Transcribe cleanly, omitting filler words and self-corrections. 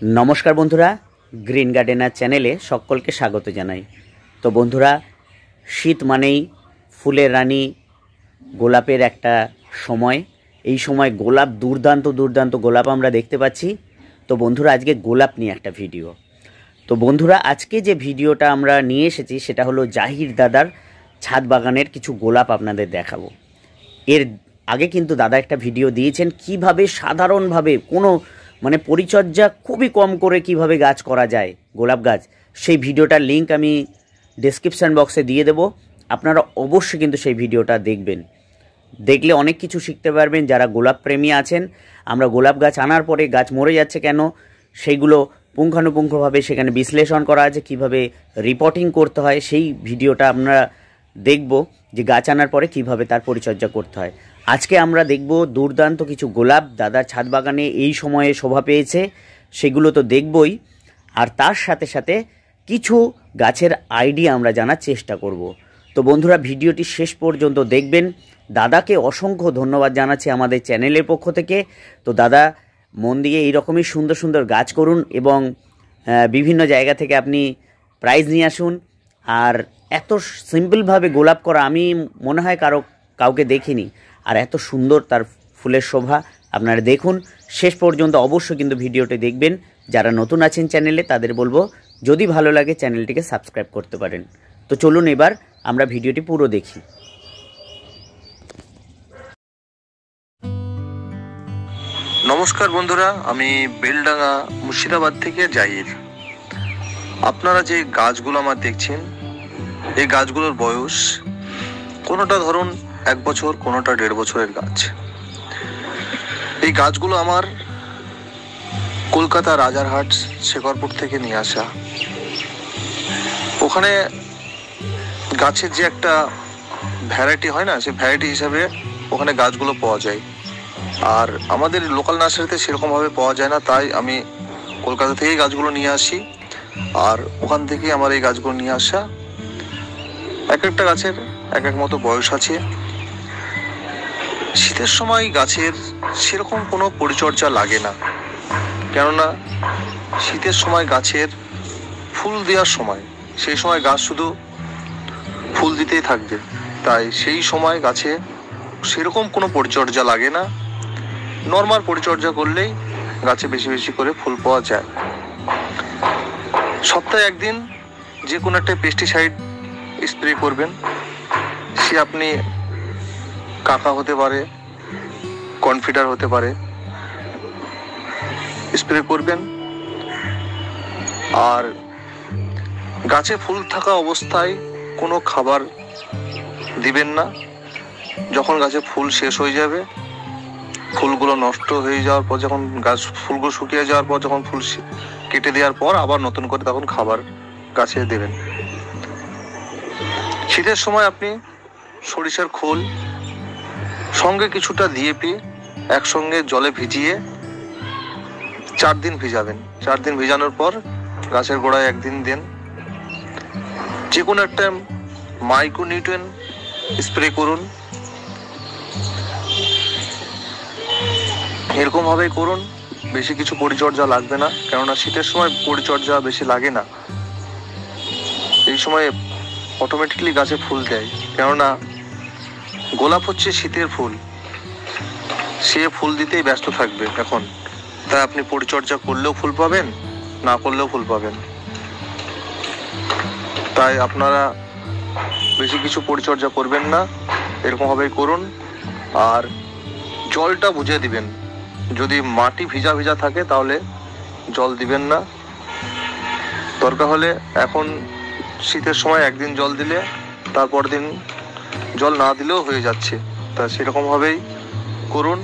नमस्कार बंधुरा green gardener चैनेले सकलके स्वागत जानाई। तो बंधुरा शीत मानेई फुलेर रानी गोलापेर एकटा समय, এই সময় গোলাপ দুর্দান্ত দুর্দান্ত গোলাপ আমরা দেখতে পাচ্ছি। তো বন্ধুরা আজকে গোলাপ নিয়ে একটা ভিডিও। তো বন্ধুরা আজকে যে ভিডিওটা আমরা নিয়ে এসেছি সেটা হলো জাহির দাদার ছাদ বাগানের কিছু গোলাপ আপনাদের দেখাবো। এর আগে কিন্তু দাদা একটা ভিডিও দিয়েছেন কিভাবে সাধারণভাবে কোনো মানে পরিচর্যা খুবই কম করে কিভাবে গাছ করা যায় গোলাপ গাছ, সেই ভিডিওটার লিংক আমি ডেসক্রিপশন বক্সে দিয়ে দেব। আপনারা অবশ্যই কিন্তু সেই ভিডিওটা দেখবেন, দেখলে অনেক কিছু শিখতে পারবেন। যারা গোলাপ প্রেমী আছেন, আমরা গোলাপ গাছ আনার পরে গাছ মরে যাচ্ছে কেন সেইগুলো পুঙ্খানুপুঙ্খভাবে সেখানে বিশ্লেষণ করা আছে, কিভাবে রিপোর্টিং করতে হয় সেই ভিডিওটা আমরা দেখব, যে গাছ আনার পরে কিভাবে তার পরিচর্যা করতে হয়। আজকে আমরা দেখব দুর্দান্ত কিছু গোলাপ দাদার ছাদ বাগানে এই সময়ে শোভা পেয়েছে, সেগুলো তো দেখবই, আর তার সাথে সাথে কিছু গাছের আইডিয়া আমরা জানার চেষ্টা করব। তো বন্ধুরা ভিডিওটি শেষ পর্যন্ত দেখবেন। দাদাকে অসংখ্য ধন্যবাদ জানাচ্ছি আমাদের চ্যানেলের পক্ষ থেকে। তো দাদা মন দিয়ে এইরকমই সুন্দর সুন্দর গাছ করুন এবং বিভিন্ন জায়গা থেকে আপনি প্রাইজ নিয়ে আসুন। আর এত সিম্পলভাবে গোলাপ করা আমি মনে হয় কাউকে দেখিনি, আর এত সুন্দর তার ফুলের শোভা আপনারা দেখুন শেষ পর্যন্ত। অবশ্যই কিন্তু ভিডিওটি দেখবেন। যারা নতুন আছেন চ্যানেলে তাদের বলবো যদি ভালো লাগে চ্যানেলটিকে সাবস্ক্রাইব করতে পারেন। তো চলুন এবার আমরা ভিডিওটি পুরো দেখি। নমস্কার বন্ধুরা, আমি বেলডাঙ্গা মুর্শিদাবাদ থেকে জাহির। আপনারা যে গাছগুলো আমার দেখছেন, এই গাছগুলোর বয়স কোনোটা ধরুন 1 বছর, কোনোটা 1.5 বছরের গাছ। এই গাছগুলো আমার কলকাতা রাজারহাট শেখরপুর থেকে নিয়ে আসা। ওখানে গাছের যে একটা ভ্যারাইটি হয় না, সেই ভ্যারাইটি হিসাবে ওখানে গাছগুলো পাওয়া যায়। আর আমাদের লোকাল নার্সারিতে সেরকমভাবে পাওয়া যায় না, তাই আমি কলকাতা থেকেই গাছগুলো নিয়ে আসি। আর ওখান থেকেই আমার এই গাছগুলো নিয়ে আসা। এক একটা গাছের এক এক মতো বয়স আছে। শীতের সময় গাছের সেরকম কোনো পরিচর্যা লাগে না, কেননা শীতের সময় গাছের ফুল দেওয়ার সময়, সেই সময় গাছ শুধু ফুল দিতেই থাকবে, তাই সেই সময় গাছে সেরকম কোনো পরিচর্যা লাগে না। নর্মাল পরিচর্যা করলেই গাছে বেশি বেশি করে ফুল পাওয়া যায়। সপ্তাহে একদিন যে কোনো একটা পেস্টিসাইড স্প্রে করবেন। সে আপনি কাকা হতে পারে, কনফিডার হতে পারে, স্প্রে করবেন। আর গাছে ফুল থাকা অবস্থায় কোনো খাবার দিবেন না। যখন গাছে ফুল শেষ হয়ে যাবে, ফুলগুলো নষ্ট হয়ে যাওয়ার পর, যখন গাছ ফুলগুলো শুকিয়ে যাওয়ার পর, যখন ফুল কেটে দেওয়ার পর আবার নতুন করে তখন খাবার গাছে দেবেন। শীতের সময় আপনি সরিষার খোল সঙ্গে কিছুটা ডিএপি একসঙ্গে জলে ভিজিয়ে 4 দিন ভিজাবেন। 4 দিন ভিজানোর পর গাছের গোড়ায় 1 দিন দেন। যে কোনো একটা মাইক্রোনিউট্রিয়েন্ট স্প্রে করুন। এরকম ভাবেই করুন, বেশি কিছু পরিচর্যা লাগবে না, কেননা শীতের সময় পরিচর্যা বেশি লাগে না। এই সময় অটোমেটিকলি গাছে ফুল দেয়, কেননা গোলাপ হচ্ছে শীতের ফুল, সে ফুল দিতেই ব্যস্ত থাকবে এখন। তাই আপনি পরিচর্যা করলেও ফুল পাবেন, না করলেও ফুল পাবেন। তাই আপনারা বেশি কিছু পরিচর্যা করবেন না, এরকম ভাবেই করুন। আর জলটা বুঝে দিবেন। যদি মাটি ভিজা ভিজা থাকে তাহলে জল দিবেন না। দরকার হলে এখন শীতের সময় 1 দিন জল দিলে তারপর দিন জল না দিলেও হয়ে যাচ্ছে। তা সেরকমভাবেই করুন।